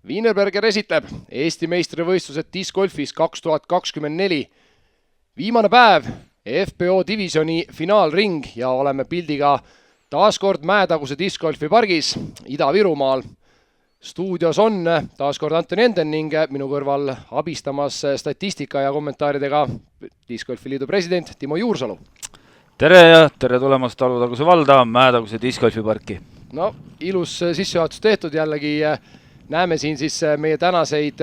Wienerberger esitleb Eesti meistrivõistlused discgolfis 2024. Viimane päev FPO divisjoni finaalring ja oleme pildiga taaskord Mäetaguse discgolfi pargis Ida-Virumaal. Stuudios on taaskord Antoni Enden ning minu kõrval abistamas statistika ja kommentaaridega Discgolfi Liidu president Timo Juursalu. Tere ja tere tulemast Alutaguse valda Mäetaguse discgolfi parki. No, ilus sissejuhatus tehtud, jällegi näeme siin siis meie tänaseid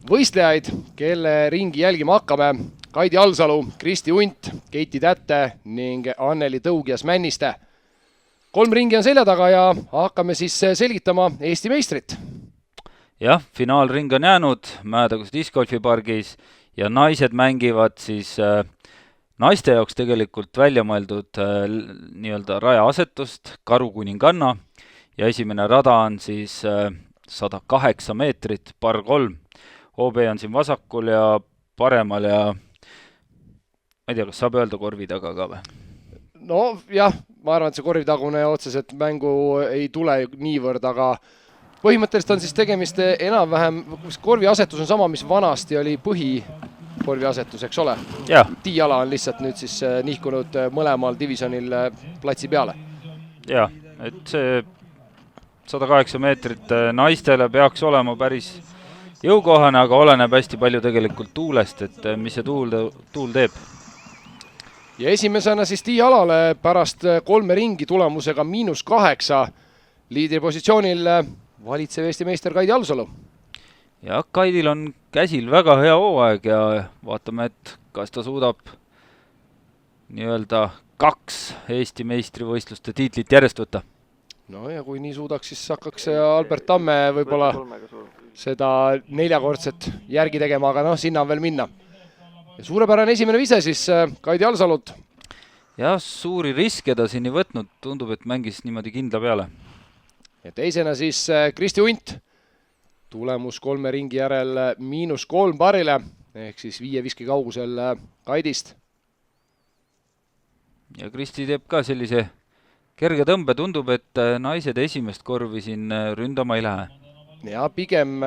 võistlejaid, kelle ringi jälgima hakkame. Kaidi Alsalu, Kristi Unt, Keiti Tätte ning Anneli Tõugias-Männiste. 3 ringi on selja taga ja hakkame siis selgitama Eesti meistrit. Jah, finaalring on jäänud Mäetaguse discgolfi pargis ja naised mängivad siis naiste jaoks tegelikult välja mõeldud nii-öelda rajaasetust, Karukuninganna ja esimene rada on siis 108 meetrit, par 3. OB on siin vasakul ja paremal ja ma ei tea, kas saab öelda korvi taga ka või? No jah, ma arvan, et see korvitagune otseselt mängu ei tule niivõrd, aga põhimõtteliselt on siis tegemist enam-vähem, korvi asetus on sama, mis vanasti oli põhikorvi asetus, eks ole? Tiiala on lihtsalt nüüd siis nihkunud mõlemal divisjonil platsi peale. Jah, et see 108 meetrit naistele peaks olema päris jõukohane, aga oleneb hästi palju tegelikult tuulest, et mis see tuul teeb. Ja esimesena siis Tiialale pärast 3 ringi tulemusega -8 liidripositsioonil valitsev Eesti meister Kaidi Alsalu. Ja Kaidil on käsil väga hea hooaeg ja vaatame, et kas ta suudab nii-öelda 2 Eesti meistrivõistluste tiitlit järjest võtta. No ja kui nii suudaks, siis hakkaks Albert Tamme võib-olla seda 4-kordset järgi tegema, aga noh, sinna on veel minna. Ja suurepärane esimene vise siis Kaidi Alsalut. Ja suuri riske ta siin ei võtnud, tundub, et mängis niimoodi kindla peale. Ja teisena siis Kristi Unt. Tulemus 3 ringi järel -3 parile, ehk siis 5 viske kaugusel Kaidist. Ja Kristi teeb ka sellise kerge tõmbe, tundub, et naised esimest korvi siin ründama ei lähe. Ja pigem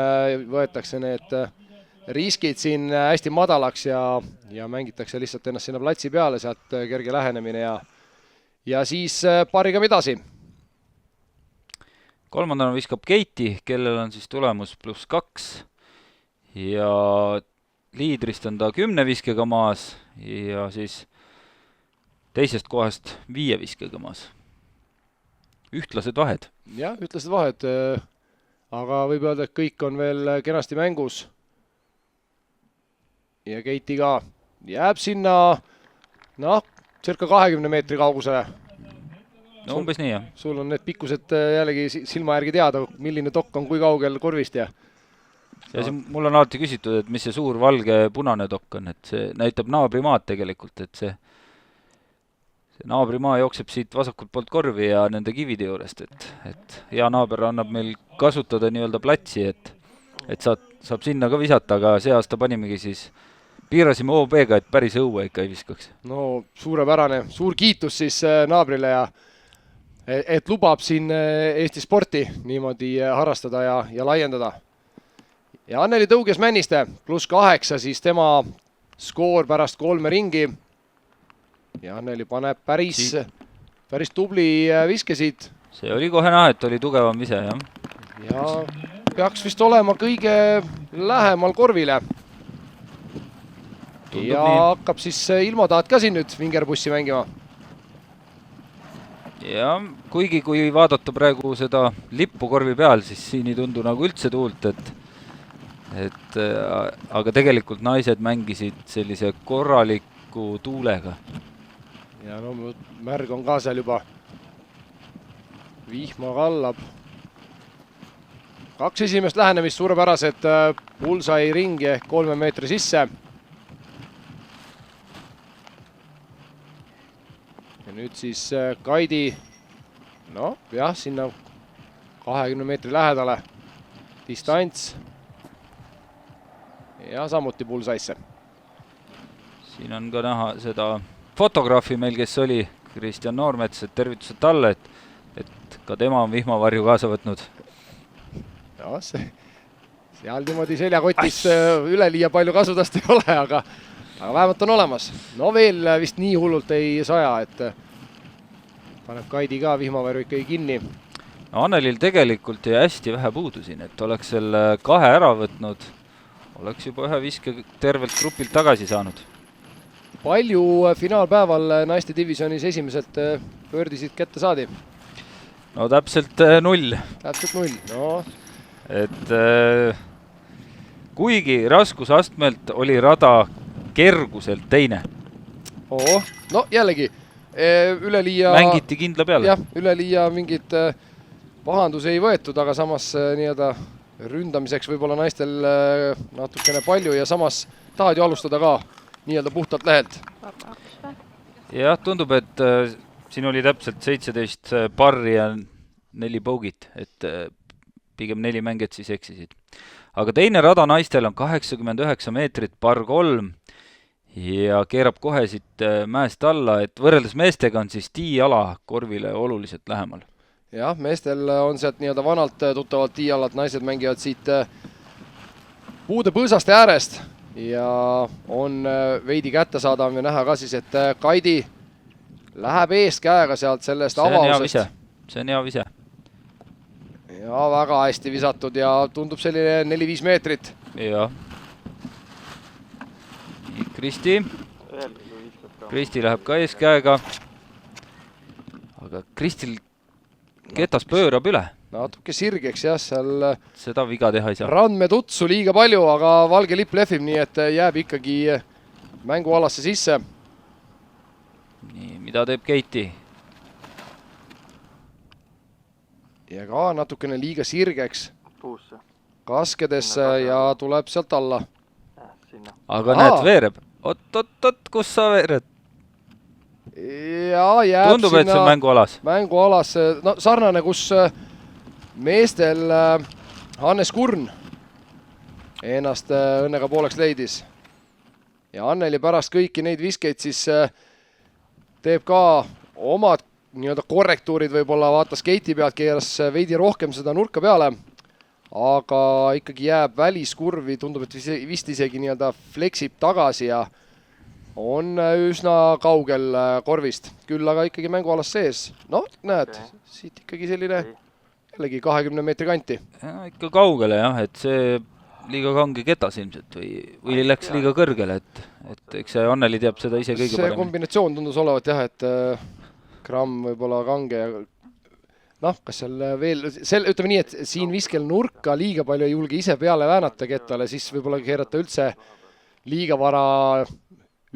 võetakse need riskid siin hästi madalaks ja mängitakse lihtsalt ennast sinna platsi peale, sealt kerge lähenemine ja siis pariga edasi. Kolmandana viskab Keiti, kellel on siis tulemus +2 ja liidrist on ta 10 viskega maas ja siis teisest kohast 5 viskega maas. Ühtlased vahed. Jah, ühtlased vahed, aga võib öelda, et kõik on veel kenasti mängus. Ja Keiti ka jääb sinna, circa 20 meetri kaugusele. No umbes nii, jah. Sul on need pikkused jällegi silma järgi teada, milline dokk on kui kaugel korvist ja mul on alati küsitud, et mis see suur valge punane dokk on, et see näitab naabrimaad tegelikult, et see naabrimaa jookseb siit vasakult poolt korvi ja nende kivide juurest, et hea naaber annab meil kasutada nii-öelda platsi, et saab sinna ka visata, aga see aasta panimegi siis piirasime OB-ga, et päris õue ikka ei viskaks. No suurepärane, suur kiitus siis naabrile ja et lubab siin Eesti sporti niimoodi harrastada ja laiendada. Ja Anneli Tõugias-Männiste +8, siis tema skoor pärast 3 ringi. Ja Anneli paneb päris tubli viske siit. See oli kohe näha, et oli tugevam vise, jah. Ja peaks vist olema kõige lähemal korvile. Tundub ja nii. Hakkab siis ilmataat ka siin nüüd vingerbussi mängima. Ja kuigi kui vaadata praegu seda lippu korvi peal, siis siin ei tundu nagu üldse tuult, aga tegelikult naised mängisid sellise korraliku tuulega. Ja no märg on ka seal juba. Vihma kallab. 2 esimest lähenemist suurepärased bullseye ringi ehk 3 meetri sisse. Ja nüüd siis Kaidi, sinna 20 meetri lähedale distants. Ja samuti bullseye'sse. Siin on ka näha seda fotograafi meil, kes oli Kristjan Noormets, et tervitused talle, et ka tema on vihmavarju kaasa võtnud. Ja seal niimoodi seljakotis üleliia palju kasutust ei ole, aga vähemalt on olemas. No veel vist nii hullult ei saja, et paneb Kaidi ka vihmavärv ikkagi kinni. No Annelil tegelikult jäi hästi vähe puudu siin, et oleks selle 2 ära võtnud, oleks juba ühe viske tervelt grupilt tagasi saanud. Palju finaalpäeval naiste divisionis esimeselt pöördisid kätte saadi? No täpselt 0. Täpselt 0, no. Et kuigi raskusastmelt oli rada kerguselt teine. No jällegi, üleliia... Mängiti kindla peale. Jah, üleliia mingit pahandusi ei võetud, aga samas nii-öelda ründamiseks võib-olla naistel natukene palju ja samas tahad ju alustada ka nii-öelda puhtalt lehelt. Jah, tundub, et siin oli täpselt 17 parri ja 4 pougit, et pigem 4 mängijat siis eksisid. Aga teine rada naistel on 89 meetrit par 3 ja keerab kohe siit mäest alla, et võrreldes meestega on siis tiiala korvile oluliselt lähemal. Jah, meestel on sealt nii-öelda vanalt tuttavalt tiialat, naised mängivad siit puude põõsaste äärest ja on veidi kättesaadav ja näha ka siis, et Kaidi läheb eest käega sealt sellest avausest. See on hea vise. Ja väga hästi visatud ja tundub selline 4-5 meetrit. Jah. Kristi läheb ka ees käega. Aga Kristil ketas pöörab üle. Natuke sirgeks jah, seal seda viga teha ei saa. Randme tutsu liiga palju, aga valge lipp lehvib, nii et jääb ikkagi mängualasse sisse. Nii, mida teeb Keiti? Ja ka natukene liiga sirgeks. Puusse. Kaskedesse ja tuleb sealt alla. Aga näed, veereb. Oot, kus sa veered? Ja jääb tundub, et see on mängualas. Mängualas, no sarnane, kus meestel Hannes Kurn ennast õnnega pooleks leidis. Ja Anneli pärast kõiki neid viskeid siis teeb ka omad nii-öelda korrektuurid, võib-olla vaatas Keiti pealt, keeras veidi rohkem seda nurka peale, aga ikkagi jääb väliskurvi, tundub, et vist isegi nii-öelda fleksib tagasi ja on üsna kaugel korvist, küll aga ikkagi mängualas sees. No näed, siit ikkagi selline jällegi 20 meetri kanti. Ja, ikka kaugele jah, et see liiga kange ketas ilmselt või läks liiga kõrgele, et eks see Anneli teab seda ise kõige paremini. See kombinatsioon tundus olevat jah, et gramm võib-olla kange ja noh, kas seal veel, ütleme nii, et siin viskel nurka liiga palju ei julge ise peale väänata kettale, siis võib-olla keerata üldse liiga vara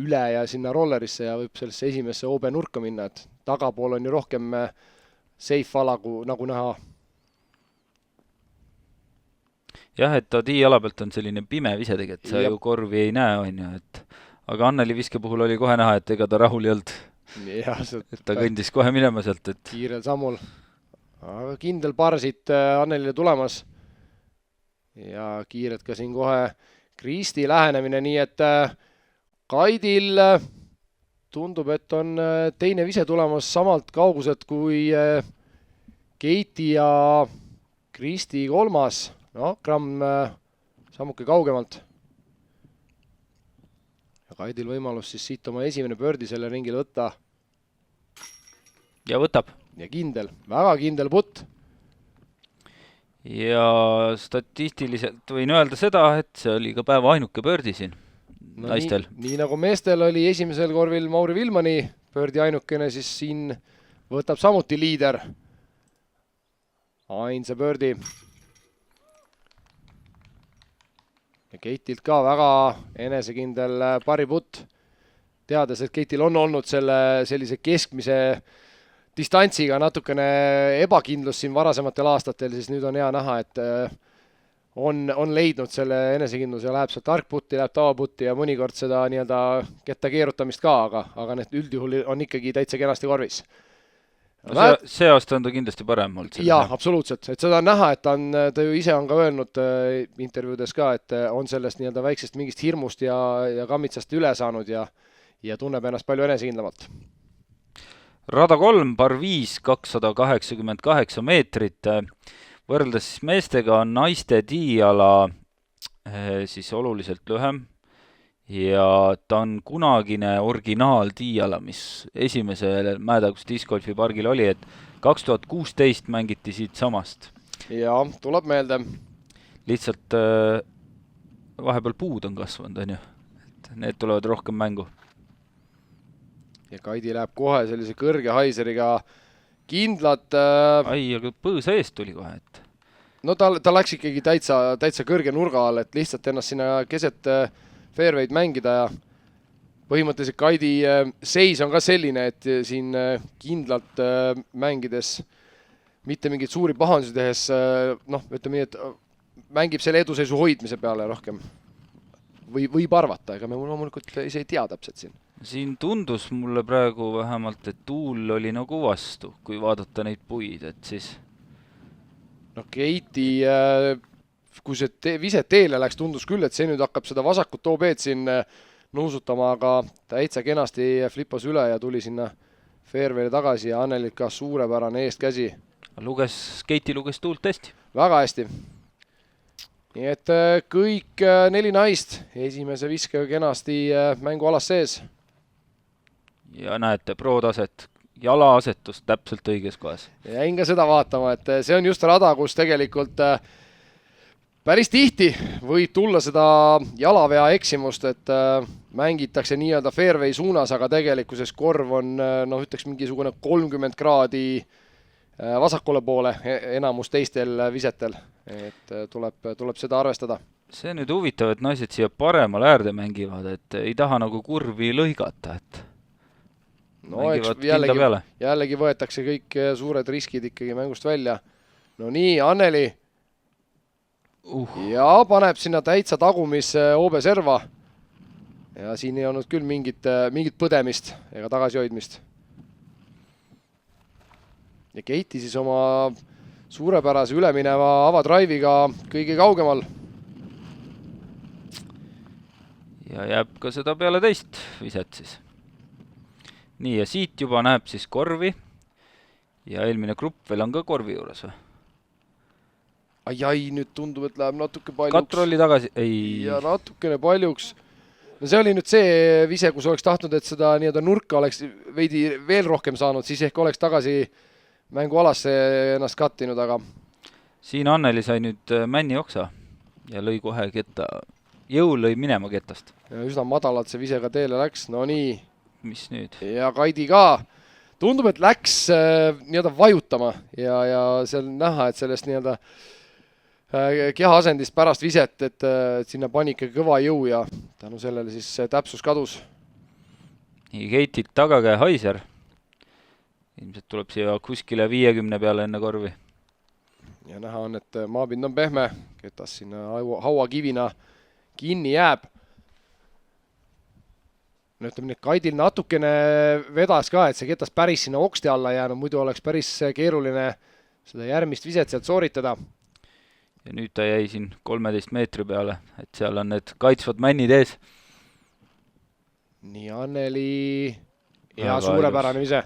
üle ja sinna rollerisse ja võib sellesse esimesse OB nurka minna, et tagapool on ju rohkem safe ala, nagu näha. Jah, et ta tiiala pealt on selline pime vise tegelikult, sa ju korvi ei näe, on ju, et aga Anneli viske puhul oli kohe näha, et ega ta rahul ei olnud. Ja, et ta kõndis kohe minema sealt, et kiirel sammul. Aga kindel paar siit Annelile tulemas. Ja kiired ka siin kohe Kristi lähenemine, nii et Kaidil tundub, et on teine vise tulemas samalt kauguselt kui Keiti ja Kristi kolmas. No, gramm sammuke kaugemalt. Ja Kaidil võimalus siis siit oma esimene pördi selle ringil võtta. Ja võtab. Ja kindel, väga kindel putt. Ja statistiliselt võin öelda seda, et see oli ka päeva ainuke pördi siin. No naistel. Nii nagu meestel oli esimesel korvil Mauri Vilmani pördi ainukene, siis siin võtab samuti liider ainsa pördi. Ja Keitilt ka väga enesekindel pariputt, teades, et Keitil on olnud sellise keskmise distantsiga natukene ebakindlus siin varasematel aastatel, siis nüüd on hea näha, et on leidnud selle enesekindluse ja läheb sealt argputti, läheb tavaputti ja mõnikord seda nii-öelda ketta keerutamist ka, aga need üldjuhul on ikkagi täitsa kenasti korvis. No see aasta on ta kindlasti parem olnud. Jaa, absoluutselt. Et seda on näha, et ta ju ise on ka öelnud intervjuudes ka, et on sellest nii-öelda väiksest mingist hirmust ja kammitsast üle saanud ja tunneb ennast palju enesekindlamalt. Rada 3, par 5, 288 meetrit. Võrreldes meestega on naiste tiiala siis oluliselt lühem ja ta on kunagine originaal tiiala, mis esimesel Mäetaguse discgolfi pargil oli, et 2016 mängiti siit samast. Ja tuleb meelde. Lihtsalt vahepeal puud on kasvanud, on ju. Et need tulevad rohkem mängu. Ja Kaidi läheb kohe sellise kõrge haiseriga kindlalt. Ai, aga põõsa eest tuli kohe, et No ta läks ikkagi täitsa kõrge nurga all, et lihtsalt ennast sinna keset fairway'd mängida ja põhimõtteliselt Kaidi seis on ka selline, et siin kindlalt mängides mitte mingeid suuri pahandusi tehes, ütleme nii, et mängib selle eduseisu hoidmise peale rohkem. Võib arvata, ega me loomulikult ise ei tea täpselt siin. Siin tundus mulle praegu vähemalt, et tuul oli nagu vastu, kui vaadata neid puid, et siis Keiti, kui see viset teele läks, tundus küll, et see nüüd hakkab seda vasakut OB-d siin nuusutama, aga täitsa kenasti flippas üle ja tuli sinna fairway'le tagasi ja Annelilt ka suurepärane eestkäsi. Keiti luges tuult hästi. Väga hästi. Nii et kõik 4 naist esimese viskega kenasti mängualas sees. Ja näete, pro-taset, jalaasetus täpselt õiges kohas. Jäin ka seda vaatama, et see on just rada, kus tegelikult päris tihti võib tulla seda jalavea eksimust, et mängitakse nii-öelda fairway suunas, aga tegelikkuses korv on, ütleks mingisugune 30 kraadi vasakule poole enamus teistel visetel, et tuleb seda arvestada. See on nüüd huvitav, et naised siia paremal äärde mängivad, et ei taha nagu kurvi lõigata, et mängivad kinda peale. Jällegi võetakse kõik suured riskid ikkagi mängust välja. No nii, Anneli. Ja paneb sinna täitsa tagumis OB serva. Ja siin ei olnud küll mingit põdemist ega tagasihoidmist. Ja Keiti siis oma suurepärase ülemineva avadrive'iga kõige kaugemal. Ja jääb ka seda peale teist viset siis. Nii, ja siit juba näeb siis korvi ja eelmine grupp veel on ka korvi juures või? Ai, nüüd tundub, et läheb natuke paljuks. Katrolli tagasi, ei. Ja natukene paljuks. No see oli nüüd see vise, kus oleks tahtnud, et seda nii-öelda nurka oleks veidi veel rohkem saanud, siis ehk oleks tagasi mängualasse ennast kattinud, aga siin Anneli sai nüüd männi oksa ja lõi kohe ketta. Jõul lõi minema kettast. Ja üsna madalalt see visega teele läks, no nii. Mis nüüd? Ja Kaidi ka. Tundub, et läks nii-öelda vajutama ja seal näha, et sellest nii-öelda keha asendist pärast viset, et sinna pani ikka kõva jõu ja tänu sellele siis täpsus kadus. Nii, Keitilt tagakäe haiser. Ilmselt tuleb siia kuskile 50 peale enne korvi. Ja näha on, et maapind on pehme, ketas sinna hauakivina kinni jääb. No ütleme, et Kaidil natukene vedas ka, et see ketas päris sinna oksti alla jäänud, muidu oleks päris keeruline seda järgmist viset sealt sooritada. Ja nüüd ta jäi siin 13 meetri peale, et seal on need kaitsvad männid ees. Nii, Anneli ja suurepärane vise.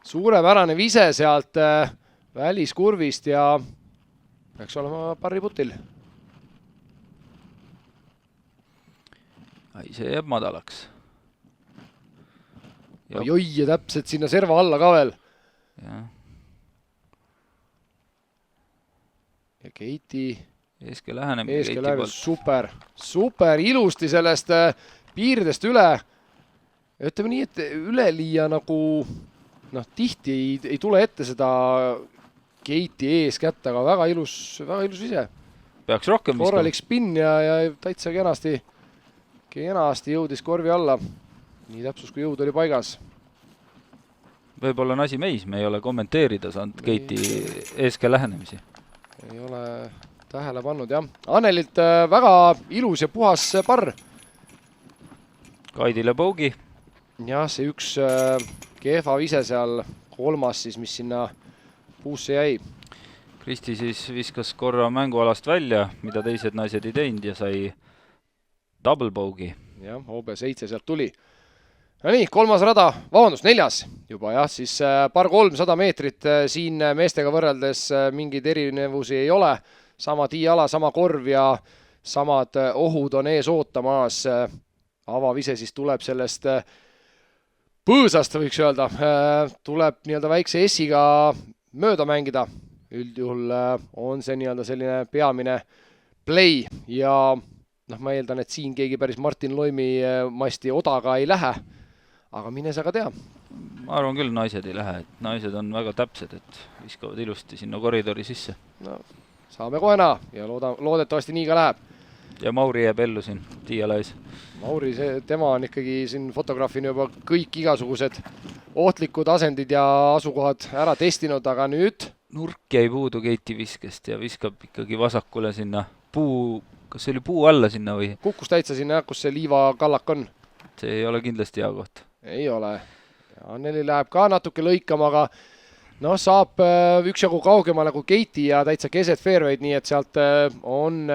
Suurepärane vise sealt väliskurvist ja peaks olema parriputil. Ai, see jääb madalaks. Oi, ja täpselt sinna serva alla ka veel. Ja Keiti Eeske lähenemine. Super ilusti sellest piiridest üle. Ütleme nii, et üleliia nagu tihti ei tule ette seda Keiti ees kätt, aga väga ilus vise. Peaks rohkem viskama. Korralik spinn ja täitsa kenasti jõudis korvi alla. Nii täpsus, kui jõud oli paigas. Võib-olla on asi meis, me ei ole kommenteerida saanud Keiti eeske lähenemisi. Ei ole tähele pannud, jah. Annelilt väga ilus ja puhas parr. Kaidile bogey. Jah, see üks kehva vise seal, kolmas siis, mis sinna puusse jäi. Kristi siis viskas korra mängualast välja, mida teised naised ei teinud ja sai double bogey. Jah, OB7 sealt tuli. No nii, kolmas rada, neljas juba jah, siis par 300 meetrit siin meestega võrreldes mingeid erinevusi ei ole. Sama tiiala, sama korv ja samad ohud on ees ootamas. Avavise siis tuleb sellest põõsast, võiks öelda. Tuleb nii-öelda väikse S-iga mööda mängida. Üldjuhul on see nii-öelda selline peamine play ja ma eeldan, et siin keegi päris Martin Loimi masti odaga ei lähe. Aga mine sa ka tea. Ma arvan küll, naised ei lähe, et naised on väga täpsed, et viskavad ilusti sinna koridori sisse. No, saame kohe näha ja loodetavasti nii ka läheb. Ja Mauri jääb ellu siin Tiialais. Mauri, tema on ikkagi siin fotograafini juba kõik igasugused ohtlikud asendid ja asukohad ära testinud, aga nüüd nurk jäi puudu Keiti viskest ja viskab ikkagi vasakule sinna puu, kas see oli puu alla sinna või? Kukkus täitsa sinna, kus see liivakallak on. See ei ole kindlasti hea koht. Ei ole. Anneli läheb ka natuke lõikama, aga saab üksjagu kaugemale kui Keiti ja täitsa keset fairway'd, nii et sealt on,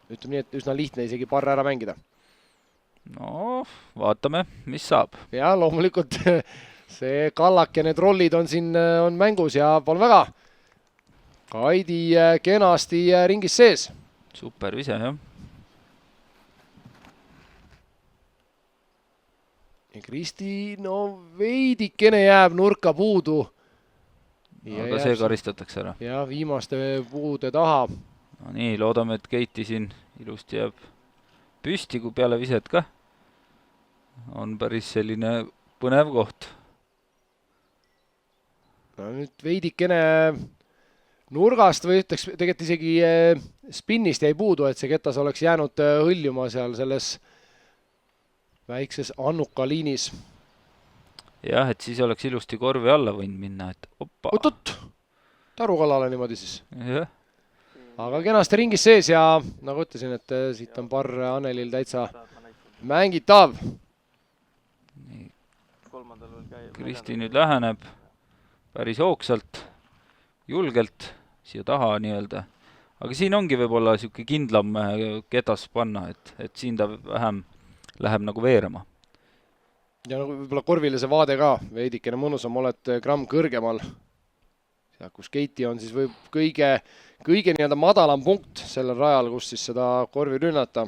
ütleme nii, et üsna lihtne isegi parre ära mängida. No, vaatame, mis saab. Ja loomulikult see kallak ja need rollid on siin on mängus ja pole väga. Kaidi kenasti ringis sees. Super vise, jah. Ja Kristi, veidikene jääb nurka puudu. Aga see karistatakse ära. Ja viimaste puude taha. No nii, loodame, et Keiti siin ilusti jääb püsti, kui peale viset ka. On päris selline põnev koht. No nüüd veidikene nurgast või ütleks tegelikult isegi spinnist jäi puudu, et see ketas oleks jäänud hõljuma seal selles väikses annuka liinis. Jah, et siis oleks ilusti korvi alla võinud minna, et oppa. Oot, tarukallale niimoodi siis. Jah. Aga kenasti ringis sees ja nagu ütlesin, et siit on parr Annelil täitsa mängitav. Kristi nüüd läheneb päris hoogsalt, julgelt siia taha nii-öelda. Aga siin ongi võib-olla siuke kindlam ketas panna, et siin ta vähem läheb nagu veerema. Ja võib-olla korvile see vaade ka veidikene mõnusam, oled gramm kõrgemal. Ja kus Keiti on siis võib kõige nii-öelda madalam punkt sellel rajal, kus siis seda korvi rünnata.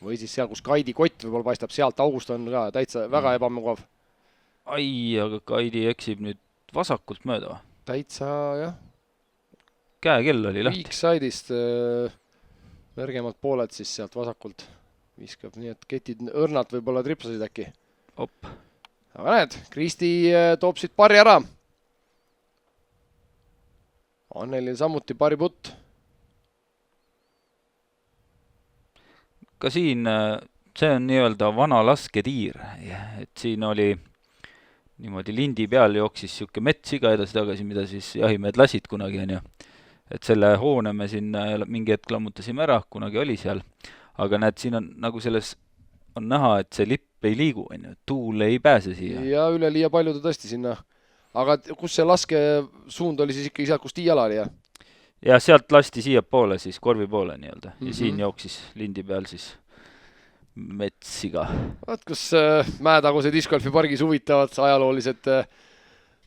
Või siis seal, kus Kaidi kott võib-olla paistab, sealt august on ka täitsa väga ebamugav. Ai, aga Kaidi eksib nüüd vasakult mööda. Täitsa, jah. Käekell oli lahti. Weak side'ist nõrgemalt pooled siis sealt vasakult viskab, nii et ketid õrnalt võib-olla tripsasid äkki. Op. Aga näed, Kristi toob siit pari ära. Annelil samuti pari putt. Ka siin, see on nii-öelda vana lasketiir, et siin oli niimoodi lindi peal jooksis siuke metssiga edasi-tagasi, mida siis jahimehed lasid kunagi, on ju. Et selle hoone me siin mingi hetk lammutasime ära, kunagi oli seal. Aga näed, siin on nagu selles on näha, et see lipp ei liigu, on ju. Tuul ei pääse siia. Ja üle liia palju ta tõesti sinna. Aga kus see laske suund oli siis ikkagi sealt, kus Tiiala oli, jah? Ja sealt lasti siia poole, siis korvi poole nii-öelda. Ja siin jooksis lindi peal siis metssiga. Vaat, kus Mäetaguse discgolfi pargis huvitavad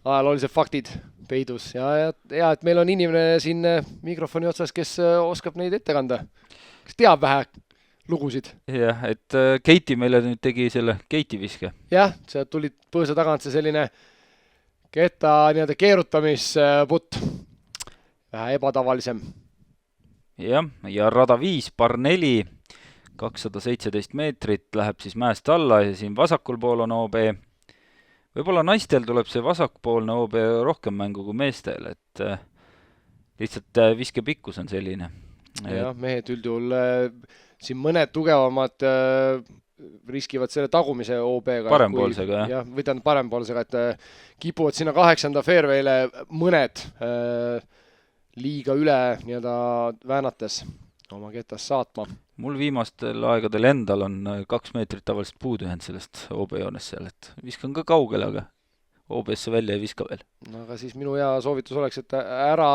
ajaloolised faktid peidus. Ja, et meil on inimene siin mikrofoni otsas, kes oskab neid ette kanda. Kes teab vähe lugusid? Jah, et Keiti meile nüüd tegi selle Keiti viske. Jah, see tuli põõsa tagant see selline ketta nii-öelda keerutamisputt. Vähe ebatavalisem. Jah, ja rada 5, par 4, 217 meetrit, läheb siis mäest alla ja siin vasakul pool on OB. Võib-olla naistel tuleb see vasakpoolne OB rohkem mängu kui meestel, et lihtsalt viske pikkus on selline. Jah, mehed üldjuhul siin mõned tugevamad riskivad selle tagumise OB-ga. Parempoolsega, jah. Jah, või tähendab parempoolsega, et kipuvad sinna 8. fairway'le mõned liiga üle nii-öelda väänates oma ketas saatma. Mul viimastel aegadel endal on 2 meetrit tavaliselt puudu jäänud sellest OB-joonest seal, et viskan ka kaugele, aga OB-sse välja ei viska veel. No aga siis minu hea soovitus oleks, et ära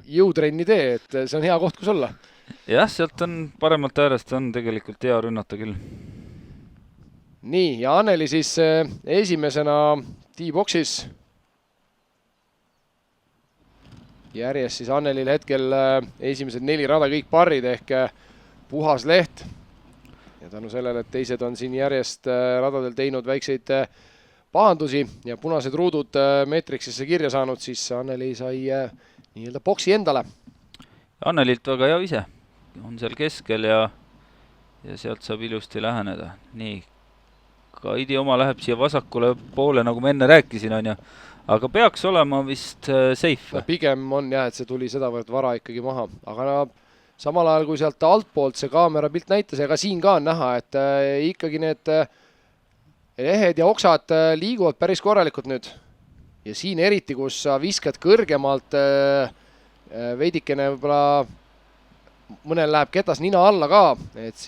jõutrenni tee, et see on hea koht, kus olla. Jah, sealt on paremalt äärest on tegelikult hea rünnata küll. Nii, ja Anneli siis esimesena T-boxis. Järjest siis Annelil hetkel esimesed 4 rada kõik parrid ehk puhas leht. Ja tänu sellele, et teised on siin järjest radadel teinud väikseid pahandusi ja punased ruudud Meetriksisse kirja saanud, siis Anneli sai nii-öelda boksi endale. Annelilt väga hea ise. On seal keskel ja sealt saab ilusti läheneda. Nii, Kaidi oma läheb siia vasakule poole, nagu ma enne rääkisin, on ju. Aga peaks olema vist safe. Pigem on jah, et see tuli sedavõrd vara ikkagi maha. Aga samal ajal, kui sealt altpoolt see kaamera pilt näitas, ega siin ka on näha, et ikkagi need lehed ja oksad liiguvad päris korralikult nüüd. Ja siin eriti, kus sa viskad kõrgemalt veidikene võib-olla mõnel läheb ketas nina alla ka,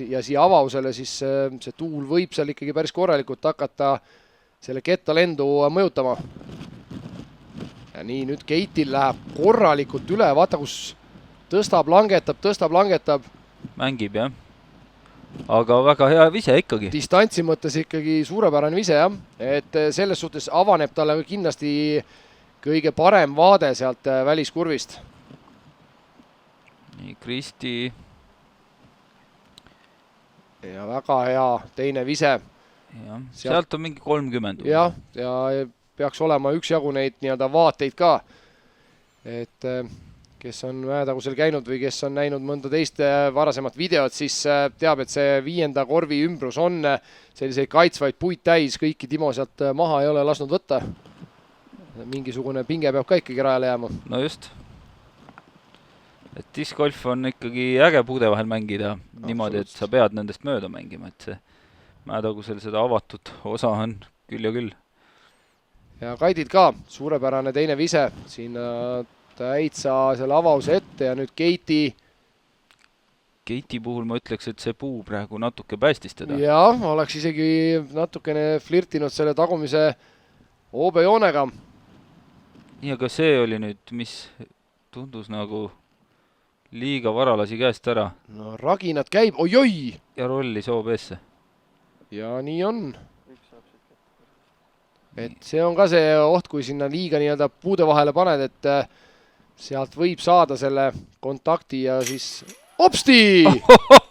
ja siia avausele siis see tuul võib seal ikkagi päris korralikult hakata selle kettalendu mõjutama. Ja nii nüüd Keitil läheb korralikult üle, vaata kus tõstab, langetab. Mängib, jah. Aga väga hea vise ikkagi. Distantsi mõttes ikkagi suurepärane vise, jah. Et selles suhtes avaneb talle kindlasti kõige parem vaade sealt väliskurvist. Nii, Kristi. Ja väga hea teine vise. Ja, sealt on mingi 30. Jah, ja peaks olema üksjagu neid nii-öelda vaateid ka. Et kes on mäetagusel käinud või kes on näinud mõnda teist varasemat videot, siis teab, et see 5. korvi ümbrus on selliseid kaitsvaid puid täis, kõiki Timo sealt maha ei ole lasknud võtta. Mingisugune pinge peab ka ikkagi rajale jääma. No just. Et discgolf on ikkagi äge puude vahel mängida niimoodi, et sa pead nendest mööda mängima, et see mäetagusel seda avatud osa on küll ja küll. Ja Kaidid ka, suurepärane teine vise, siin täitsa selle avause ette ja nüüd Keiti puhul ma ütleks, et see puu praegu natuke päästis teda. Jah, oleks isegi natukene flirtinud selle tagumise oobejoonega. Nii, aga see oli nüüd, mis tundus nagu liiga vara lasi käest ära. No raginad käib, oi-oi! Ja rollis OBS-e. Ja nii on. Et see on ka see oht, kui sinna liiga nii-öelda puude vahele paned, et sealt võib saada selle kontakti ja siis opsti!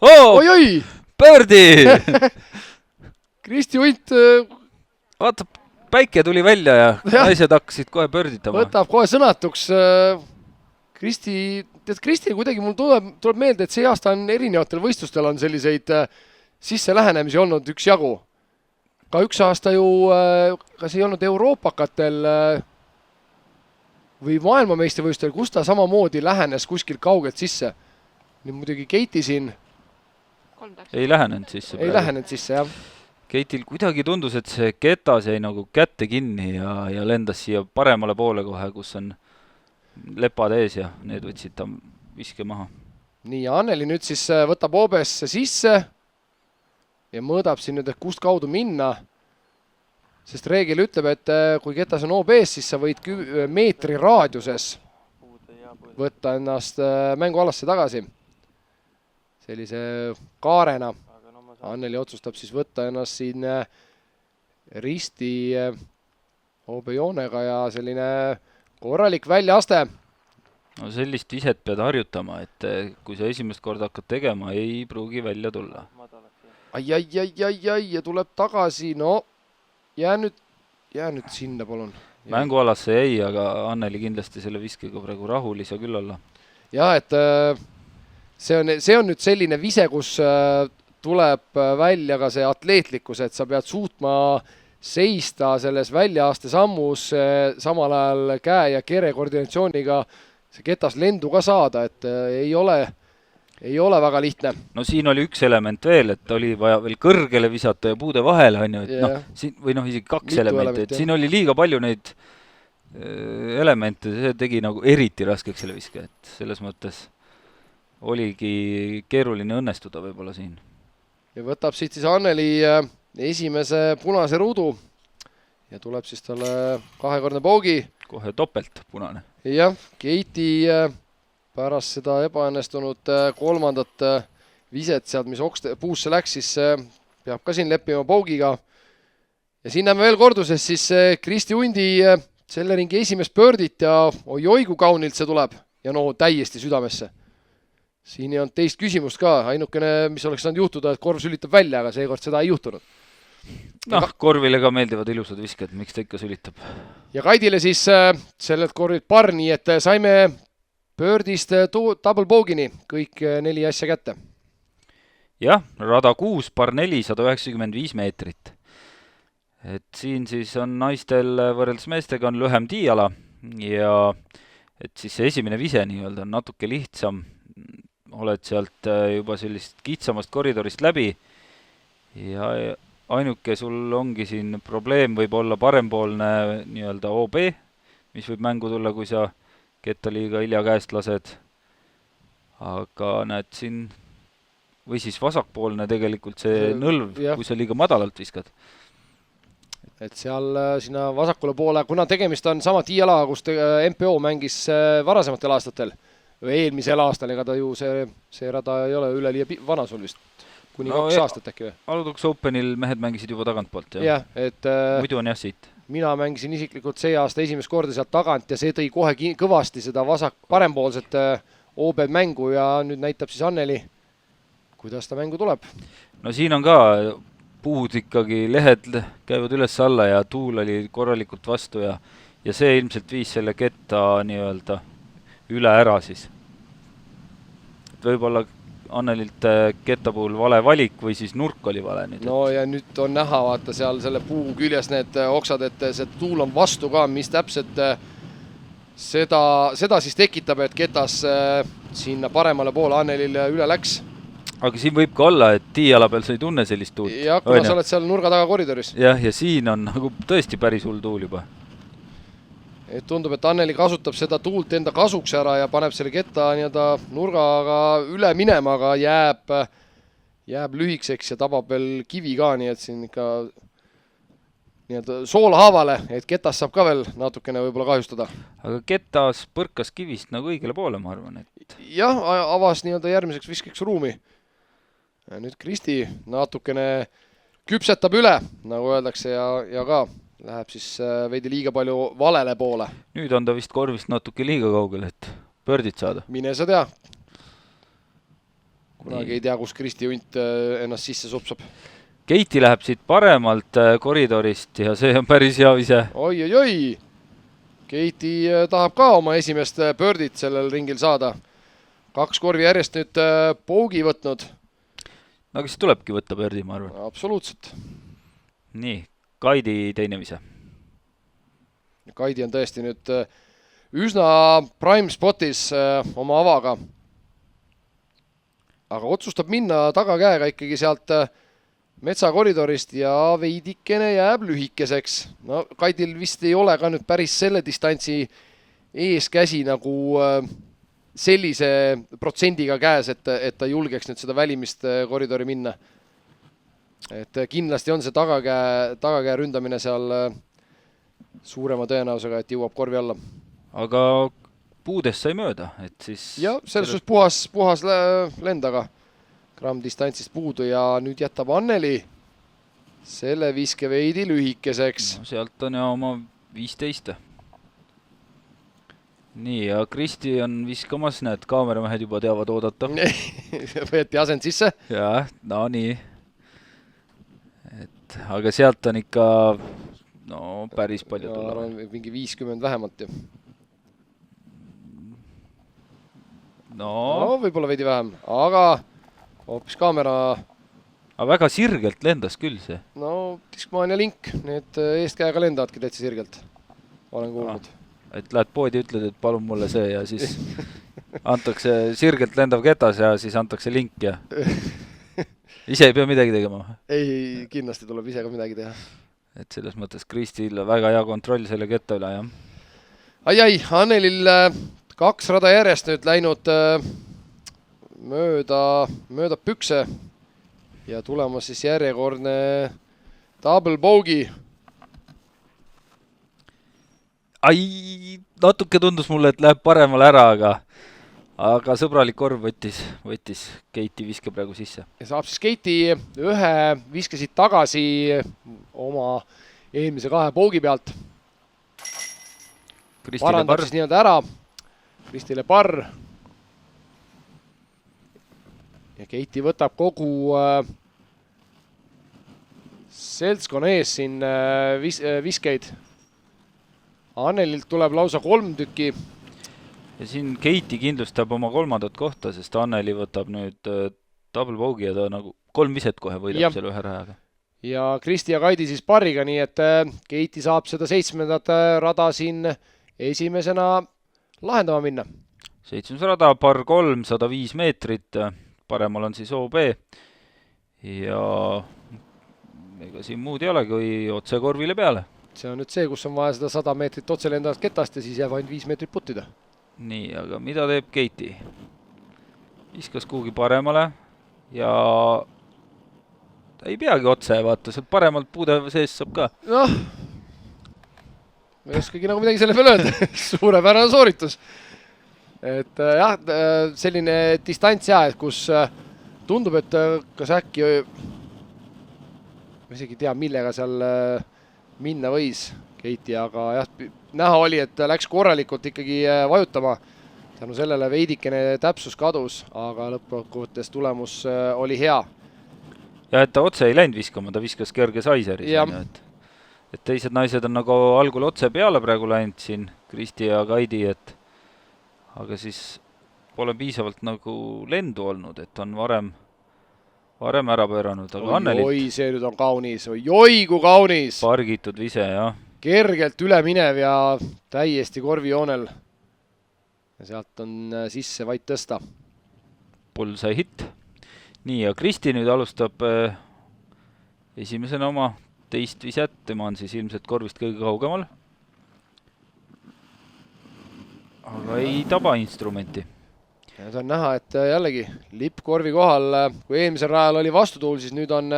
Oi-oi! Pördi! Kristi Unt Vaata, päike tuli välja ja naised hakkasid kohe pörditama. Võtab kohe sõnatuks. Kristi kuidagi mul tuleb meelde, et see aasta on erinevatel võistlustel on selliseid sisse lähenemisi olnud üks jagu. Ka üks aasta ju, kas ei olnud Euroopakatel või maailmameistrivõistlustel, kus ta samamoodi lähenes kuskil kaugelt sisse. Nüüd muidugi Keiti siin ei lähenenud sisse. Ei lähenenud sisse, jah. Keitil kuidagi tundus, et see ketas jäi nagu kätte kinni ja lendas siia paremale poole kohe, kus on lepad ees ja need võtsid ta viske maha. Nii, ja Anneli nüüd siis võtab OBS sisse ja mõõdab siin nüüd, et kust kaudu minna. Sest reegel ütleb, et kui ketas on OBS, siis sa võid meetri raadiuses võtta ennast mängualasse tagasi. Sellise kaarena. Anneli otsustab siis võtta ennast siin risti OB-joonega ja selline korralik väljaaste. No sellist iset pead harjutama, et kui sa esimest korda hakkad tegema, ei pruugi välja tulla. Ai, ja tuleb tagasi, no jää nüüd sinna, palun. Mängualasse jäi, aga Anneli kindlasti selle viskega praegu rahul ei saa küll olla. Ja, et see on nüüd selline vise, kus tuleb välja ka see atleetlikkus, et sa pead suutma seista selles väljaaste sammus, samal ajal käe ja kere koordinatsiooniga see ketas lendu ka saada, et ei ole väga lihtne. No siin oli üks element veel, et oli vaja veel kõrgele visata ja puude vahele, on ju, et või isegi kaks elementi, et siin oli liiga palju neid elemente, see tegi nagu eriti raskeks selle viske, et selles mõttes oligi keeruline õnnestuda võib-olla siin. Ja võtab siit siis Anneli esimese punase ruudu ja tuleb siis talle kahekordne boogi. Kohe topelt punane. Jah, Keiti pärast seda ebaõnnestunud kolmandat viset sealt, mis puusse läks, siis peab ka siin leppima boogiga. Ja siin näeme veel korduses siis Kristi Undi selle ringi esimest pöördit ja oi kui kaunilt see tuleb ja no täiesti südamesse. siin ei olnud teist küsimust ka, ainukene, mis oleks saanud juhtuda, et korv sülitab välja, aga seekord seda ei juhtunud. Noh, korvile ka meeldivad ilusad visked, miks ta ikka sülitab. Ja Kaidile siis sellelt korvilt par, nii et saime Birdist double bogey'ni kõik 4 asja kätte. Jah, rada 6, par 4, 195 meetrit. Et siin siis on naistel võrreldes meestega on lühem tiiala ja et siis see esimene vise nii-öelda on natuke lihtsam. Oled sealt juba sellist kitsamast koridorist läbi ja ainuke sul ongi siin probleem võib olla parempoolne nii-öelda OB, mis võib mängu tulla, kui sa ketta liiga hilja käest lased. Aga näed siin, või siis vasakpoolne tegelikult see nõlv, kui sa liiga madalalt viskad. Et seal sinna vasakule poole, kuna tegemist on sama tiiala, kus MPO mängis varasematel aastatel, või eelmisel aastal, ega ta ju see rada ei ole üle vana sul vist. Kuni 2 aastat äkki või? Aludux Openil mehed mängisid juba tagantpoolt, jah. Et muidu on jah siit. Mina mängisin isiklikult see aasta esimest korda sealt tagant ja see tõi kohe kõvasti seda parempoolset OB mängu ja nüüd näitab siis Anneli, kuidas ta mängu tuleb. No siin on ka puud ikkagi, lehed käivad üles-alla ja tuul oli korralikult vastu ja see ilmselt viis selle ketta nii-öelda üle ära siis. Võib-olla Annelilt ketta puhul vale valik või siis nurk oli vale nüüd. No ja nüüd on näha, vaata seal selle puu küljes need oksad, et see tuul on vastu ka, mis täpselt seda siis tekitab, et ketas sinna paremale poole Annelil üle läks. Aga siin võib ka olla, et tiiala peal sa ei tunne sellist tuult. Ja kuna sa oled seal nurga taga koridoris. Jah, ja siin on nagu tõesti päris hull tuul juba. Et tundub, et Anneli kasutab seda tuult enda kasuks ära ja paneb selle ketta nurgaga üle minema, aga jääb lühikseks ja tabab veel kivi ka, nii et siin ikka soolahaavale, et ketas saab ka veel natukene võib-olla kahjustada. Aga ketas põrkas kivist nagu õigele poole, ma arvan. Et... Jah, avas järgmiseks viskeks ruumi. Ja nüüd Kristi natukene küpsetab üle, nagu öeldakse, ja ka läheb siis veidi liiga palju valele poole. Nüüd on ta vist korvist natuke liiga kaugel, et birdit saada. Mine sa tea. Kunagi ei tea, kus Kristi Unt ennast sisse supsab. Keiti läheb siit paremalt koridorist ja see on päris hea vise. Oi. Keiti tahab ka oma esimest birdit sellel ringil saada. 2 korvi järjest nüüd bogey võtnud. No aga siis tulebki võtta birdi, ma arvan. Absoluutselt. Nii. Kaidi teine vise. Kaidi on tõesti nüüd üsna prime spotis oma avaga. Aga otsustab minna tagakäega ikkagi sealt metsakoridorist ja veidikene jääb lühikeseks. No Kaidil vist ei ole ka nüüd päris selle distantsi eeskäsi nagu sellise protsendiga käes, et ta julgeks nüüd seda välimist koridori minna. Et kindlasti on see tagakäe ründamine seal suurema tõenäosusega, et jõuab korvi alla. Aga puudest sai mööda, et siis... Ja, selles puhas lendaga. Gramm distantsist puudu ja nüüd jätab Anneli selle viske veidi lühikeseks. No, sealt on ja oma 15. Nii, ja Kristi on viskamas, näed, kaameramehed juba teavad oodata. Võeti asend sisse. Ja, no nii. Aga sealt on ikka päris palju tulla. Mingi 50 vähemalt ju. No võib-olla veidi vähem, aga hoopis kaamera... Aga väga sirgelt lendas küll see. No Discmania link, need eestkäega lendavadki täitsa sirgelt. Olen kuulnud. Et lähed poodi, ütled, et palun mulle see ja siis antakse sirgelt lendav ketas ja siis antakse link ja... Ise ei pea midagi tegema? Ei, kindlasti tuleb ise ka midagi teha. Et selles mõttes Kristil väga hea kontroll selle ketta üle, jah. Ai, Annelil 2 rada järjest nüüd läinud mööda pükse ja tulemas siis järjekordne double bogey. Ai, natuke tundus mulle, et läheb paremale ära, aga sõbralik korv võttis Keiti viske praegu sisse. Ja saab siis Keiti ühe viske siit tagasi oma eelmise 2 bogey pealt. Parandab siis nii-öelda ära. Kristile par. ja Keiti võtab kogu seltskonna ees siin viskeid. Annelilt tuleb lausa 3 tükki. Ja siin Keiti kindlustab oma 3. kohta, sest Anneli võtab nüüd double bogey ja ta nagu 3 viset kohe võidab selle ühe rajaga. Ja Kristi ja Kaidi siis pariga, nii et Keiti saab seda 7. rada siin esimesena lahendama minna. 7. rada, par 3, 105 meetrit, paremal on siis OB ja ega siin muud ei ole, kui otse korvile peale. See on nüüd see, kus on vaja seda 100 meetrit otse lendavat ketast ja siis jääb ainult 5 meetrit puttida. Nii, aga mida teeb Keiti? Viskas kuhugi paremale ja ta ei peagi otse, vaata, sealt paremalt puude sees saab ka. Noh, ma ei oskagi nagu midagi selle peale öelda. Suurepärane sooritus. Et jah, selline distants et kus tundub, et kas äkki ma isegi tea, millega seal minna võis Keiti, aga jah, näha oli, et läks korralikult ikkagi vajutama. Tänu sellele veidikene täpsus kadus, aga lõppkokkuvõttes tulemus oli hea. Ja et ta otse ei läinud viskama, ta viskas kerge saiseris. Et teised naised on nagu algul otse peale praegu läinud siin, Kristi ja Kaidi, aga siis pole piisavalt nagu lendu olnud, et on varem ära pööranud. Oi, see nüüd on kaunis. Oi, kui kaunis! Pargitud vise, jah. Kergelt üle minev ja täiesti korvijoonel. Ja sealt on sisse vaid tõsta. Bullseye hit. Nii, ja Kristi nüüd alustab esimesena oma teist viset. Tema on siis ilmselt korvist kõige kaugemal. Aga ei taba instrumenti. Ja nüüd on näha, et jällegi lipp korvi kohal, kui eelmisel rajal oli vastutuul, siis nüüd on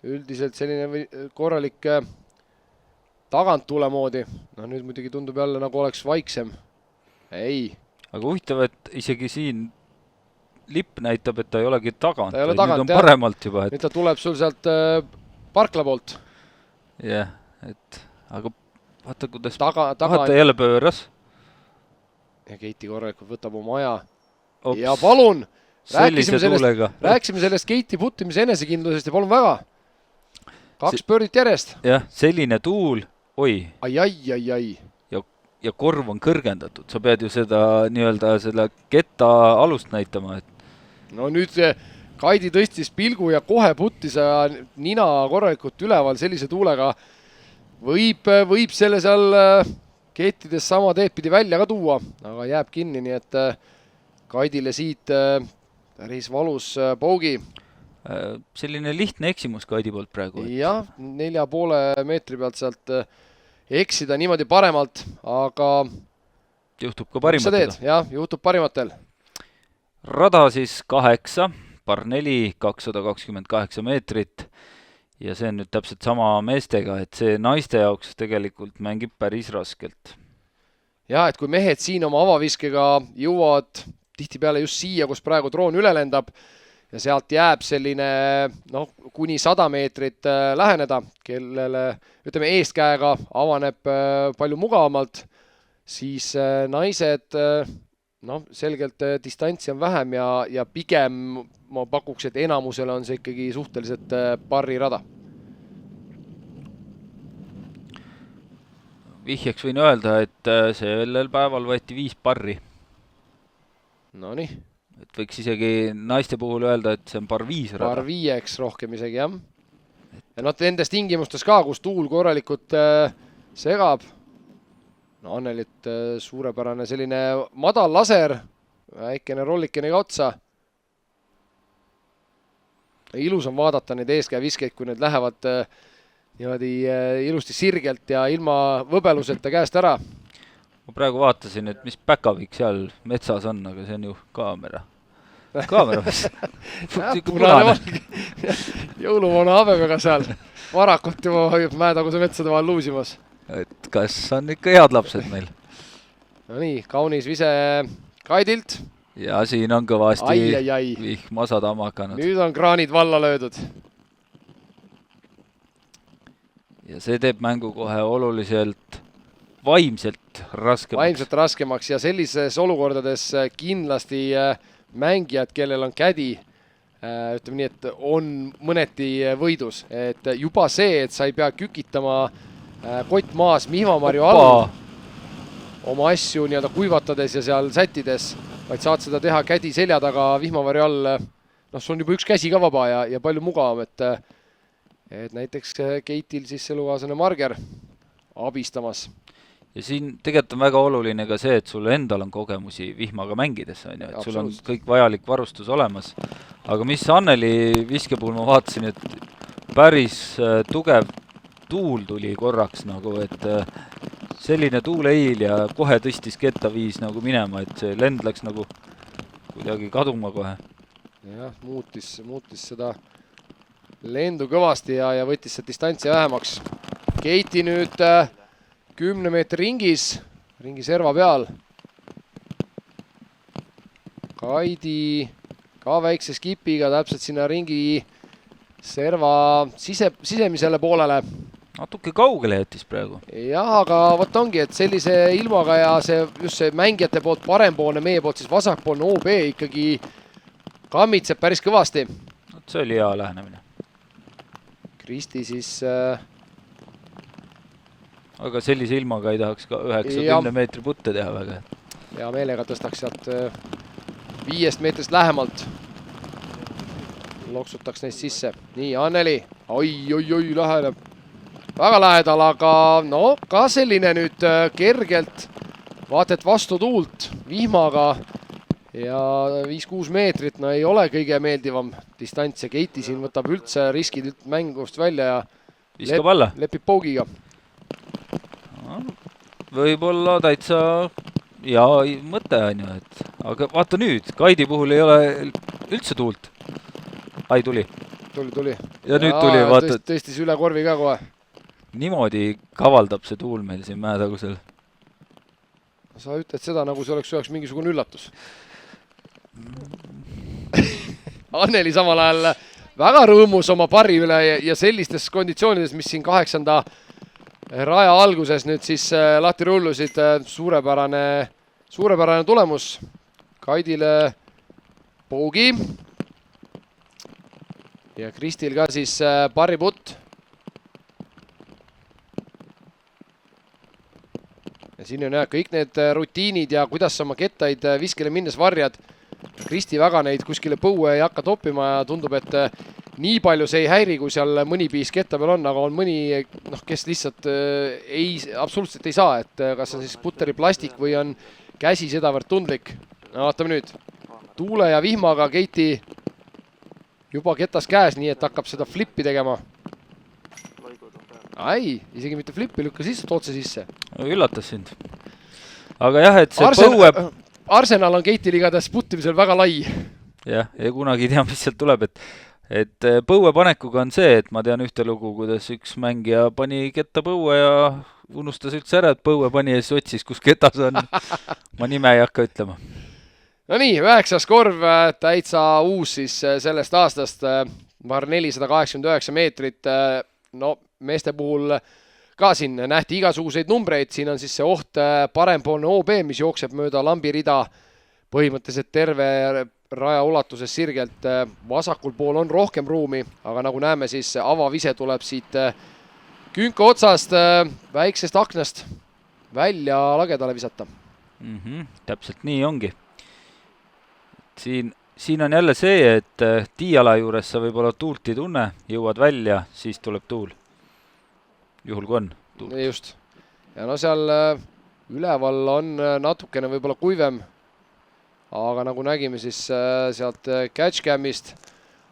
üldiselt selline korralik tagantule moodi. No nüüd muidugi tundub jälle nagu oleks vaiksem. Ei. Aga huvitav, et isegi siin lipp näitab, et ta ei olegi tagant. Ta ei ole tagant, nüüd on paremalt juba. Nüüd ta tuleb sul sealt parkla poolt. Jah, et aga vaata, kuidas vaata jälle pööras. Ja Keiti korralikult võtab oma aja. Ja palun, rääkisime sellest Keiti puttimise enesekindlusest ja palun väga. 2 pöördit järjest. Jah, selline tuul, oi. Ai. Ja korv on kõrgendatud. Sa pead ju seda nii-öelda selle ketta alust näitama. No nüüd Kaidi tõstis pilgu ja kohe puttis ja nina korralikult üleval sellise tuulega. Võib selle seal kettides sama teed pidi välja ka tuua, aga jääb kinni, nii et Kaidile siit päris valus bogey. Selline lihtne eksimus Kaidi poolt praegu. Jah, 4,5 meetri pealt sealt eksida niimoodi paremalt, aga juhtub ka parimatel. Jah, juhtub parimatel. Rada siis 8, par 4, 228 meetrit ja see on nüüd täpselt sama meestega, et see naiste jaoks tegelikult mängib päris raskelt. Jah, et kui mehed siin oma avaviskega jõuavad tihtipeale just siia, kus praegu droon üle lendab ja sealt jääb selline kuni 100 meetrit läheneda, kellele ütleme eestkäega avaneb palju mugavamalt, siis naised selgelt distantsi on vähem ja pigem ma pakuks, et enamusele on see ikkagi suhteliselt parrirada. Vihjeks võin öelda, et sellel päeval võeti 5 parri. No nii. Et võiks isegi naiste puhul öelda, et see on par 5 rada. Par 5 rohkem isegi, jah. Ja nendes tingimustes ka, kus tuul korralikult segab. No Annelit suurepärane selline madal laser, väikene rollikene ka otsa. Ilus on vaadata neid eeskäeviskeid, kui need lähevad niimoodi ilusti sirgelt ja ilma võbeluseta käest ära. Ma praegu vaatasin, et mis päkavik seal metsas on, aga see on ju kaamera. Kaamera mis? Jõuluvana habemega seal. Varakult juba hoiab mäetaguse metsade vahel luusimas. Et kas on ikka head lapsed meil? No nii, kaunis vise Kaidilt. Ja siin on kõvasti ai. vihmasad hakanud. Nüüd on kraanid valla löödud. Ja see teeb mängu kohe oluliselt vaimselt raskemaks. Ja sellises olukordades kindlasti mängijad, kellel on kädi, ütleme nii, et on mõneti võidus. Et juba see, et sa ei pea kükitama kott maas Mihvamarju all oma asju nii-öelda kuivatades ja seal sättides, vaid saad seda teha kädi selja taga vihmavarju all. Noh, sul on juba üks käsi ka vaba ja palju mugavam, et näiteks Keitil siis elukaasane Marger abistamas. Ja siin tegelikult on väga oluline ka see, et sul endal on kogemusi vihmaga mängides, on ju, et sul on kõik vajalik varustus olemas. Aga mis Anneli viske puhul ma vaatasin, et päris tugev tuul tuli korraks nagu, et selline tuuleil ja kohe tõstis ketta viis nagu minema, et see lend läks nagu kuidagi kaduma kohe. Jah, muutis seda lendu kõvasti ja võttis seda distantsi vähemaks. Keiti nüüd 10 meetri ringi serva peal. Kaidi ka väikse skipiga täpselt sinna ringi serva sisemisele poolele. Natuke kaugele jättis praegu. Jah, aga võt ongi, et sellise ilmaga ja just see mängijate poolt parempoolne, meie poolt siis vasakpoolne OB ikkagi kammitseb päris kõvasti. See oli hea lähenemine. Kristi siis... Aga sellise ilmaga ei tahaks ka 9-10 meetri putte teha väga. Ja meelega tõstaks sealt 5 meetrist lähemalt. Loksutaks neist sisse. Nii, Anneli. Oi, läheneb. Väga lähedal, aga no ka selline nüüd kergelt vaatet vastu tuult vihmaga ja 5-6 meetrit, no ei ole kõige meeldivam distants ja Keiti siin võtab üldse riskid mängust välja ja lepib pougiga. Võib-olla täitsa ja mõte on ju, et aga vaata nüüd, Kaidi puhul ei ole üldse tuult. Ai, tuli. Tuli. Ja nüüd tuli, vaata. Tõstis üle korvi ka kohe. Niimoodi kavaldab see tuul meil siin mäetagusel. Sa ütled seda, nagu see oleks mingisugune üllatus. Anneli samal ajal väga rõõmus oma parri üle ja sellistes konditsioonides, mis siin 8. raja alguses nüüd siis lahti rullusid, suurepärane tulemus. Kaidile pougi ja Kristil ka siis parriputt. Ja siin on kõik need rutiinid ja kuidas sa oma kettaid viskele minnes varjad. Kristi väga neid kuskile põue ei hakka toppima ja tundub, et nii palju see ei häiri, kui seal mõni piis ketta peal on, aga on mõni, kes lihtsalt absoluutselt ei saa, et kas on siis putteri plastik või on käsi sedavõrd tundlik. No, vaatame nüüd. Tuule ja vihmaga Keiti juba ketas käes, nii et hakkab seda flippi tegema. Ai, isegi mitte flippi, lükka sisse, otse sisse. Üllatas sind. Aga jah, et see põue... Arsenal on Keitil igatahes puttimisel väga lai. Jah, ja kunagi ei tea, mis sealt tuleb, et põue panekuga on see, et ma tean ühte lugu, kuidas üks mängija pani ketta põue ja unustas üldse ära, et põue pani ja siis otsis, kus ketas on. Ma nime ei hakka ütlema. No nii, 9. korv täitsa uus siis sellest aastast, 489 meetrit. No, meeste puhul ka siin nähti igasuguseid numbreid, siin on siis see oht parempoolne OB, mis jookseb mööda lambirida põhimõtteliselt terve raja ulatuses sirgelt. Vasakul pool on rohkem ruumi, aga nagu näeme, siis avavise tuleb siit künka otsast väiksest aknast välja lagedale visata. Täpselt nii ongi. Siin on jälle see, et tiiala juures sa võib-olla tuult ei tunne, jõuad välja, siis tuleb tuul. Juhul kui on tuult. Just. Ja no seal üleval on natukene võib-olla kuivem, aga nagu nägime siis sealt catchcamist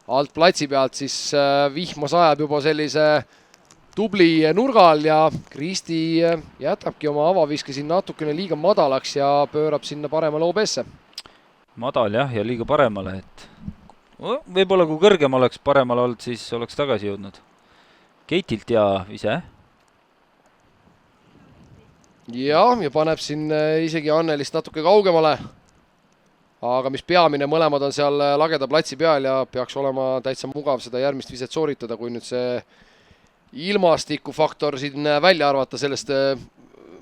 alt platsi pealt, siis vihma sajab juba sellise tubli nurgal ja Kristi jätabki oma avaviske siin natukene liiga madalaks ja pöörab sinna paremale OB-sse. Madal jah, ja liiga paremale, et võib-olla kui kõrgem oleks paremale olnud, siis oleks tagasi jõudnud. Keitilt ja ise. Ja paneb siin isegi Annelist natuke kaugemale. Aga mis peamine, mõlemad on seal lageda platsi peal ja peaks olema täitsa mugav seda järgmist viset sooritada, kui nüüd see ilmastikufaktor siin välja arvata sellest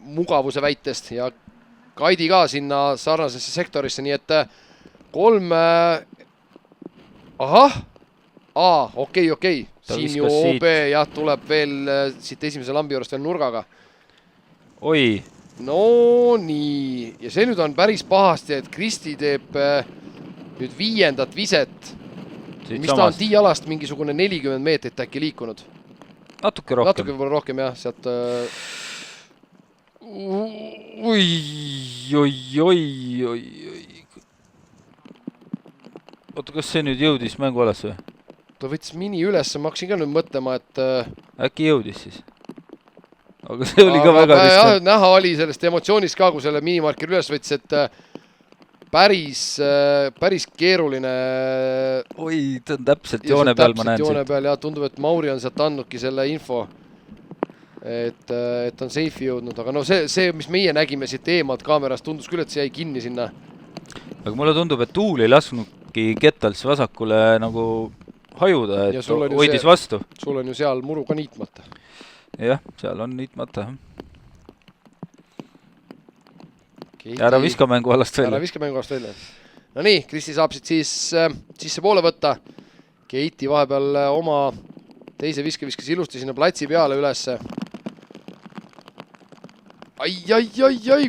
mugavuse väitest ja Kaidi ka sinna sarnasesse sektorisse, nii et 3, ahah, okei. Ta Siin viskas ju siit. OB jah, tuleb veel siit esimese lambi juurest veel nurgaga. Oi, No nii, ja see nüüd on päris pahasti, et Kristi teeb nüüd 5. viset, siit mis ta on samast. tiialast mingisugune 40 meetrit äkki liikunud. Natuke rohkem. Natuke võib-olla rohkem jah, sealt Oi. Oota, kas see nüüd jõudis mängualas või? ta võttis mini üles, ma hakkasin ka nüüd mõtlema, et Äkki jõudis siis? Aga see oli ka väga jah, riskant. näha oli sellest emotsioonist ka, kui selle minimarkeri üles võttis, et päris keeruline. Oi, ta on täpselt joone peal, ma näen joone siit. peal ja tundub, et Mauri on sealt andnudki selle info, et on safe'i jõudnud, aga no see, mis meie nägime siit eemalt kaamerast, tundus küll, et see jäi kinni sinna. Aga mulle tundub, et tuul ei lasknudki Kettals vasakule nagu hajuda, Ja et sul on ju hoidis see- vastu. Sul on ju seal muru ka niitmata. Jah, seal on niitmata. Ära viska mängualast Ära välja. viska mängualast välja. No nii, Kristi saab siit siis sisse poole võtta. Keiti vahepeal oma teise viske viskas ilusti sinna platsi peale ülesse. Ai,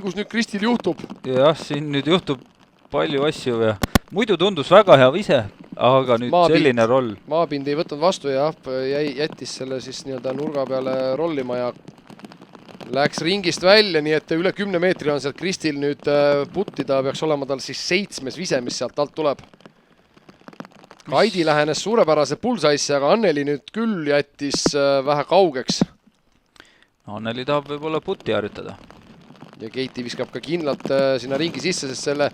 kus nüüd Kristil juhtub? Jah, siin nüüd juhtub palju asju ja muidu tundus väga hea vise, aga nüüd Maapilt. selline roll. Maapind ei võtnud vastu ja jättis selle siis nii-öelda nurga peale rollima ja läks ringist välja, nii et üle 10 meetri on sealt Kristil nüüd puttida, peaks olema tal siis 7. vise, mis sealt alt tuleb. Kaidi lähenes suurepärase pulsaisse, aga Anneli nüüd küll jättis vähe kaugeks. Anneli tahab võib-olla putti harjutada. Ja Keiti viskab ka kindlalt sinna ringi sisse, sest selle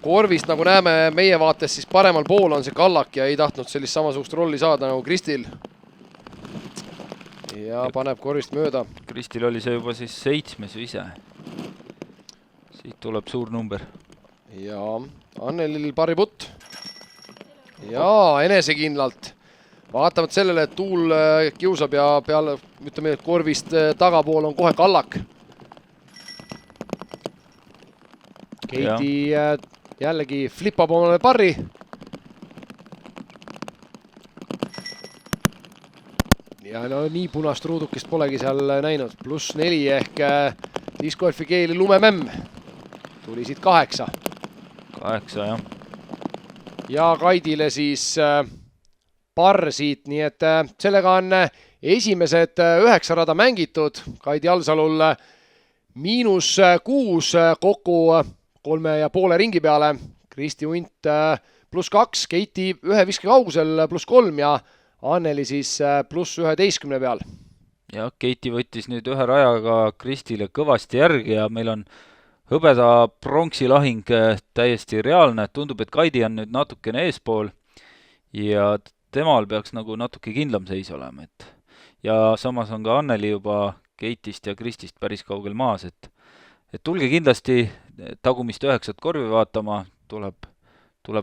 korvist, nagu näeme meie vaates, siis paremal pool on see kallak ja ei tahtnud sellist samasugust rolli saada nagu Kristil. Ja paneb korvist mööda. Kristil oli see juba siis 7. vise. Siit tuleb suur number. Ja Annelil pari putt. Ja enesekindlalt. Vaatavad sellele, et tuul kiusab ja peale, ütleme, et korvist tagapool on kohe kallak. Keiti jällegi flipab omale parri. Ja no nii punast ruudukest polegi seal näinud. +4 ehk discgolfi keeli lumemämm. Tuli siit 8. 8, jah. Ja Kaidile siis parr siit, nii et sellega on esimesed 9 rada mängitud. Kaidi Alsalul -6 kokku 3,5 ringi peale. Kristi Unt +2, Keiti ühe viske kaugusel +3 ja Anneli siis +11 peal. Ja Keiti võttis nüüd ühe rajaga Kristile kõvasti järgi ja meil on hõbeda pronksi lahing täiesti reaalne. Tundub, et Kaidi on nüüd natukene eespool ja temal peaks nagu natuke kindlam seis olema. Ja samas on ka Anneli juba Keitist ja Kristist päris kaugel maas, et tulge kindlasti tagumist 9 korvi vaatama, tuleb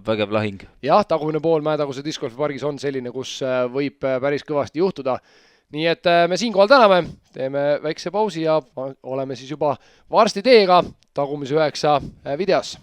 vägev lahing. Jah, tagumine pool Mäetaguse discgolfi pargis on selline, kus võib päris kõvasti juhtuda. Nii et me siinkohal täname, teeme väikse pausi ja oleme siis juba varsti teiega tagumise 9 videos.